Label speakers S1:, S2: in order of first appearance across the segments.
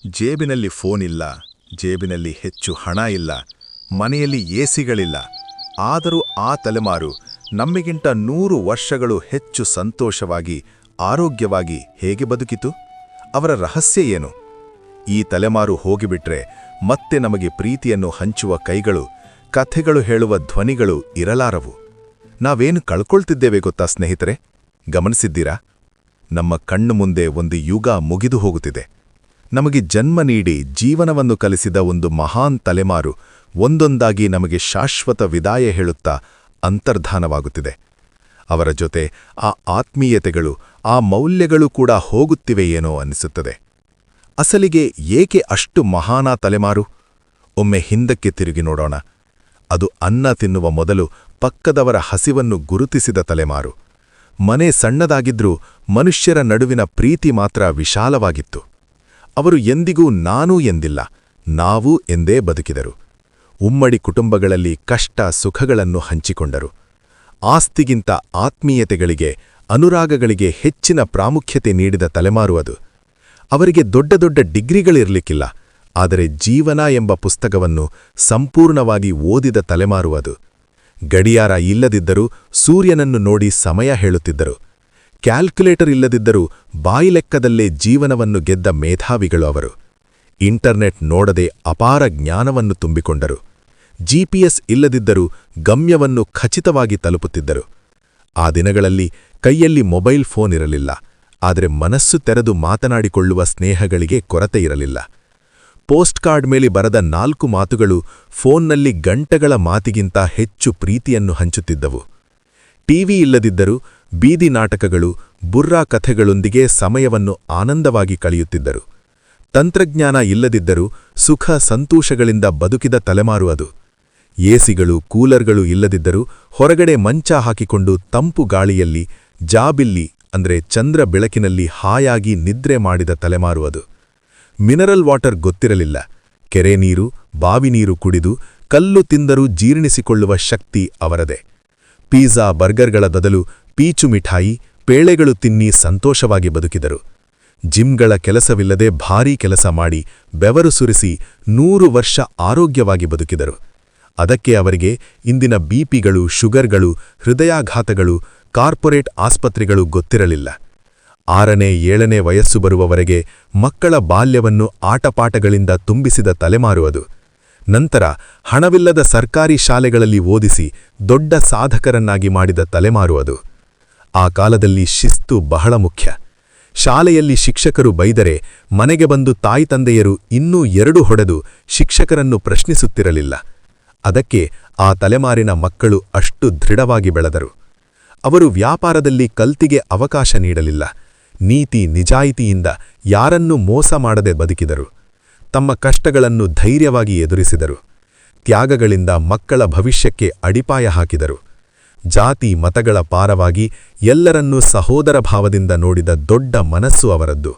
S1: ಜೇಬಿನಲ್ಲಿ ಫೋನ್ ಇಲ್ಲ, ಜೇಬಿನಲ್ಲಿ ಹೆಚ್ಚು ಹಣ ಇಲ್ಲ, ಮನೆಯಲ್ಲಿ ಎಸಿಗಳಿಲ್ಲ. ಆದರೂ ಆ ತಲೆಮಾರು ನಮ್ಮಿಗಿಂತ 100 ವರ್ಷಗಳು ಹೆಚ್ಚು ಸಂತೋಷವಾಗಿ, ಆರೋಗ್ಯವಾಗಿ ಹೇಗೆ ಬದುಕಿತು? ಅವರ ರಹಸ್ಯ ಏನು? ಈ ತಲೆಮಾರು ಹೋಗಿಬಿಟ್ರೆ ಮತ್ತೆ ನಮಗೆ ಪ್ರೀತಿಯನ್ನು ಹಂಚುವ ಕೈಗಳು, ಕಥೆಗಳು ಹೇಳುವ ಧ್ವನಿಗಳು ಇರಲಾರವು. ನಾವೇನು ಕಳ್ಕೊಳ್ತಿದ್ದೇವೆ ಗೊತ್ತಾ ಸ್ನೇಹಿತರೆ? ಗಮನಿಸಿದ್ದೀರಾ? ನಮ್ಮ ಕಣ್ಣು ಮುಂದೆ ಒಂದು ಯುಗ ಮುಗಿದು ಹೋಗುತ್ತಿದೆ. ನಮಗೆ ಜನ್ಮ ನೀಡಿ ಜೀವನವನ್ನು ಕಲಿಸಿದ ಒಂದು ಮಹಾನ್ ತಲೆಮಾರು ಒಂದೊಂದಾಗಿ ನಮಗೆ ಶಾಶ್ವತ ವಿದಾಯ ಹೇಳುತ್ತಾ ಅಂತರ್ಧಾನವಾಗುತ್ತಿದೆ. ಅವರ ಜೊತೆ ಆ ಆತ್ಮೀಯತೆಗಳು, ಆ ಮೌಲ್ಯಗಳು ಕೂಡ ಹೋಗುತ್ತಿವೆಯೇನೋ ಅನ್ನಿಸುತ್ತದೆ. ಅಸಲಿಗೆ ಏಕೆ ಅಷ್ಟು ಮಹಾನ ತಲೆಮಾರು? ಒಮ್ಮೆ ಹಿಂದಕ್ಕೆ ತಿರುಗಿ ನೋಡೋಣ. ಅದು ಅನ್ನ ತಿನ್ನುವ ಮೊದಲು ಪಕ್ಕದವರ ಹಸಿವನ್ನು ಗುರುತಿಸಿದ ತಲೆಮಾರು. ಮನೆ ಸಣ್ಣದಾಗಿದ್ರೂ ಮನುಷ್ಯರ ನಡುವಿನ ಪ್ರೀತಿ ಮಾತ್ರ ವಿಶಾಲವಾಗಿತ್ತು. ಅವರು ಎಂದಿಗೂ ನಾನು ಎಂದಿಲ್ಲ, ನಾವು ಎಂದೇ ಬದುಕಿದರು. ಉಮ್ಮಡಿ ಕುಟುಂಬಗಳಲ್ಲಿ ಕಷ್ಟ ಸುಖಗಳನ್ನು ಹಂಚಿಕೊಂಡರು. ಆಸ್ತಿಗಿಂತ ಆತ್ಮೀಯತೆಗಳಿಗೆ, ಅನುರಾಗಗಳಿಗೆ ಹೆಚ್ಚಿನ ಪ್ರಾಮುಖ್ಯತೆ ನೀಡಿದ ತಲೆಮಾರು ಅದು. ಅವರಿಗೆ ದೊಡ್ಡ ದೊಡ್ಡ ಡಿಗ್ರಿಗಳಿರಲಿಕ್ಕಿಲ್ಲ, ಆದರೆ ಜೀವನ ಎಂಬ ಪುಸ್ತಕವನ್ನು ಸಂಪೂರ್ಣವಾಗಿ ಓದಿದ ತಲೆಮಾರು ಅದು. ಗಡಿಯಾರ ಇಲ್ಲದಿದ್ದರೂ ಸೂರ್ಯನನ್ನು ನೋಡಿ ಸಮಯ ಹೇಳುತ್ತಿದ್ದರು. ಕ್ಯಾಲ್ಕುಲೇಟರ್ ಇಲ್ಲದಿದ್ದರೂ ಬಾಯಿಲೆಕ್ಕದಲ್ಲೇ ಜೀವನವನ್ನು ಗೆದ್ದ ಮೇಧಾವಿಗಳು ಅವರು. ಇಂಟರ್ನೆಟ್ ನೋಡದೆ ಅಪಾರ ಜ್ಞಾನವನ್ನು ತುಂಬಿಕೊಂಡರು. ಜಿಪಿಎಸ್ ಇಲ್ಲದಿದ್ದರೂ ಗಮ್ಯವನ್ನು ಖಚಿತವಾಗಿ ತಲುಪುತ್ತಿದ್ದರು. ಆ ದಿನಗಳಲ್ಲಿ ಕೈಯಲ್ಲಿ ಮೊಬೈಲ್ ಫೋನ್ ಇರಲಿಲ್ಲ, ಆದರೆ ಮನಸ್ಸು ತೆರೆದು ಮಾತನಾಡಿಕೊಳ್ಳುವ ಸ್ನೇಹಗಳಿಗೆ ಕೊರತೆ ಇರಲಿಲ್ಲ. ಪೋಸ್ಟ್ ಕಾರ್ಡ್ ಮೇಲೆ ಬರೆದ 4 ಮಾತುಗಳು ಫೋನ್ನಲ್ಲಿ ಗಂಟೆಗಳ ಮಾತಿಗಿಂತ ಹೆಚ್ಚು ಪ್ರೀತಿಯನ್ನು ಹಂಚುತ್ತಿದ್ದವು. ಟಿವಿ ಇಲ್ಲದಿದ್ದರೂ ಬೀದಿ ನಾಟಕಗಳು, ಬುರ್ರಾ ಕಥೆಗಳೊಂದಿಗೆ ಸಮಯವನ್ನು ಆನಂದವಾಗಿ ಕಳೆಯುತ್ತಿದ್ದರು. ತಂತ್ರಜ್ಞಾನ ಇಲ್ಲದಿದ್ದರೂ ಸುಖ ಸಂತೋಷಗಳಿಂದ ಬದುಕಿದ ತಲೆಮಾರು ಅದು. ಎಸಿಗಳು, ಕೂಲರ್ಗಳು ಇಲ್ಲದಿದ್ದರೂ ಹೊರಗಡೆ ಮಂಚ ಹಾಕಿಕೊಂಡು ತಂಪು ಗಾಳಿಯಲ್ಲಿ, ಜಾಬಿಲ್ಲಿ ಅಂದ್ರೆ ಚಂದ್ರ ಬೆಳಕಿನಲ್ಲಿ ಹಾಯಾಗಿ ನಿದ್ರೆ ಮಾಡಿದ ತಲೆಮಾರು ಅದು. ಮಿನರಲ್ ವಾಟರ್ ಗೊತ್ತಿರಲಿಲ್ಲ. ಕೆರೆ ನೀರು, ಬಾವಿ ನೀರು ಕುಡಿದು ಕಲ್ಲು ತಿಂದರೂ ಜೀರ್ಣಿಸಿಕೊಳ್ಳುವ ಶಕ್ತಿ ಅವರದೇ. ಪಿಜ್ಜಾ, ಬರ್ಗರ್ಗಳ ಬದಲು ಪೀಚು ಮಿಠಾಯಿ, ಪೇಳೆಗಳು ತಿನ್ನಿ ಸಂತೋಷವಾಗಿ ಬದುಕಿದರು. ಜಿಮ್ಗಳ ಕೆಲಸವಿಲ್ಲದೆ ಭಾರೀ ಕೆಲಸ ಮಾಡಿ ಬೆವರು ಸುರಿಸಿ 100 ವರ್ಷ ಆರೋಗ್ಯವಾಗಿ ಬದುಕಿದರು. ಅದಕ್ಕೆ ಅವರಿಗೆ ಇಂದಿನ ಬಿಪಿಗಳು, ಶುಗರ್ಗಳು, ಹೃದಯಾಘಾತಗಳು, ಕಾರ್ಪೊರೇಟ್ ಆಸ್ಪತ್ರೆಗಳು ಗೊತ್ತಿರಲಿಲ್ಲ. 6ನೇ 7ನೇ ವಯಸ್ಸು ಬರುವವರೆಗೆ ಮಕ್ಕಳ ಬಾಲ್ಯವನ್ನು ಆಟಪಾಠಗಳಿಂದ ತುಂಬಿಸಿದ ತಲೆಮಾರು ಅದು. ನಂತರ ಹಣವಿಲ್ಲದ ಸರ್ಕಾರಿ ಶಾಲೆಗಳಲ್ಲಿ ಓದಿಸಿ ದೊಡ್ಡ ಸಾಧಕರನ್ನಾಗಿ ಮಾಡಿದ ತಲೆಮಾರು ಅದು. ಆ ಕಾಲದಲ್ಲಿ ಶಿಸ್ತು ಬಹಳ ಮುಖ್ಯ. ಶಾಲೆಯಲ್ಲಿ ಶಿಕ್ಷಕರು ಬೈದರೆ ಮನೆಗೆ ಬಂದು ತಾಯಿತಂದೆಯರು ಇನ್ನೂ 2 ಹೊಡೆದು ಶಿಕ್ಷಕರನ್ನು ಪ್ರಶ್ನಿಸುತ್ತಿರಲಿಲ್ಲ. ಅದಕ್ಕೆ ಆ ತಲೆಮಾರಿನ ಮಕ್ಕಳು ಅಷ್ಟು ದೃಢವಾಗಿ ಬೆಳೆದರು. ಅವರು ವ್ಯಾಪಾರದಲ್ಲಿ ಕಲ್ತಿಗೆ ಅವಕಾಶ ನೀಡಲಿಲ್ಲ. ನೀತಿ ನಿಜಾಯಿತಿಯಿಂದ ಯಾರನ್ನೂ ಮೋಸ ಮಾಡದೆ ಬದುಕಿದರು. ತಮ್ಮ ಕಷ್ಟಗಳನ್ನು ಧೈರ್ಯವಾಗಿ ಎದುರಿಸಿದರು. ತ್ಯಾಗಗಳಿಂದ ಮಕ್ಕಳ ಭವಿಷ್ಯಕ್ಕೆ ಅಡಿಪಾಯ ಹಾಕಿದರು. ಜಾತಿ ಮತಗಳ ಪಾರವಾಗಿ ಎಲ್ಲರನ್ನೂ ಸಹೋದರ ಭಾವದಿಂದ ನೋಡಿದ ದೊಡ್ಡ ಮನಸ್ಸು ಅವರದ್ದು.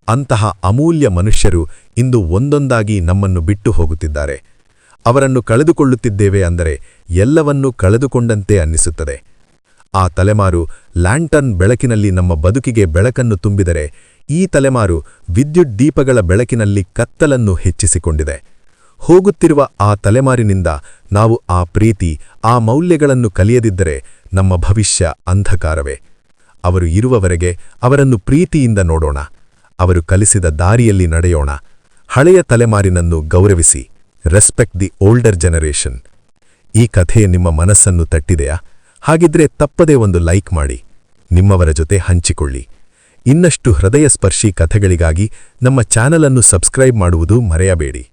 S1: ಅಂತಹ ಅಮೂಲ್ಯ ಮನುಷ್ಯರು ಇಂದು ಒಂದೊಂದಾಗಿ ನಮ್ಮನ್ನು ಬಿಟ್ಟು ಹೋಗುತ್ತಿದ್ದಾರೆ. ಅವರನ್ನು ಕಳೆದುಕೊಳ್ಳುತ್ತಿದ್ದೇವೆ ಅಂದರೆ ಎಲ್ಲವನ್ನೂ ಕಳೆದುಕೊಂಡಂತೆ ಅನ್ನಿಸುತ್ತದೆ. ಆ ತಲೆಮಾರು ಲ್ಯಾಂಟರ್ನ್ ಬೆಳಕಿನಲ್ಲಿ ನಮ್ಮ ಬದುಕಿಗೆ ಬೆಳಕನ್ನು ತುಂಬಿದರೆ, ಈ ತಲೆಮಾರು ವಿದ್ಯುತ್ ದೀಪಗಳ ಬೆಳಕಿನಲ್ಲಿ ಕತ್ತಲನ್ನು ಹೆಚ್ಚಿಸಿಕೊಂಡಿದೆ. ಹೋಗುತ್ತಿರುವ ಆ ತಲೆಮಾರಿನಿಂದ ನಾವು ಆ ಪ್ರೀತಿ, ಆ ಮೌಲ್ಯಗಳನ್ನು ಕಲಿಯದಿದ್ದರೆ ನಮ್ಮ ಭವಿಷ್ಯ ಅಂಧಕಾರವೇ. ಅವರು ಇರುವವರೆಗೆ ಅವರನ್ನು ಪ್ರೀತಿಯಿಂದ ನೋಡೋಣ. ಅವರು ಕಲಿಸಿದ ದಾರಿಯಲ್ಲಿ ನಡೆಯೋಣ. ಹಳೆಯ ತಲೆಮಾರಿನನ್ನು ಗೌರವಿಸಿ. Respect the older generation. ಈ ಕಥೆ ನಿಮ್ಮ ಮನಸ್ಸನ್ನು ತಟ್ಟಿದೆಯಾ? ಹಾಗಿದ್ರೆ ತಪ್ಪದೇ ಒಂದು ಲೈಕ್ ಮಾಡಿ, ನಿಮ್ಮವರ ಜೊತೆ ಹಂಚಿಕೊಳ್ಳಿ. ಇನ್ನಷ್ಟು ಹೃದಯಸ್ಪರ್ಶಿ ಕಥೆಗಳಿಗಾಗಿ ನಮ್ಮ ಚಾನಲ್ ಅನ್ನು ಸಬ್ಸ್ಕ್ರೈಬ್ ಮಾಡುವುದು ಮರೆಯಬೇಡಿ.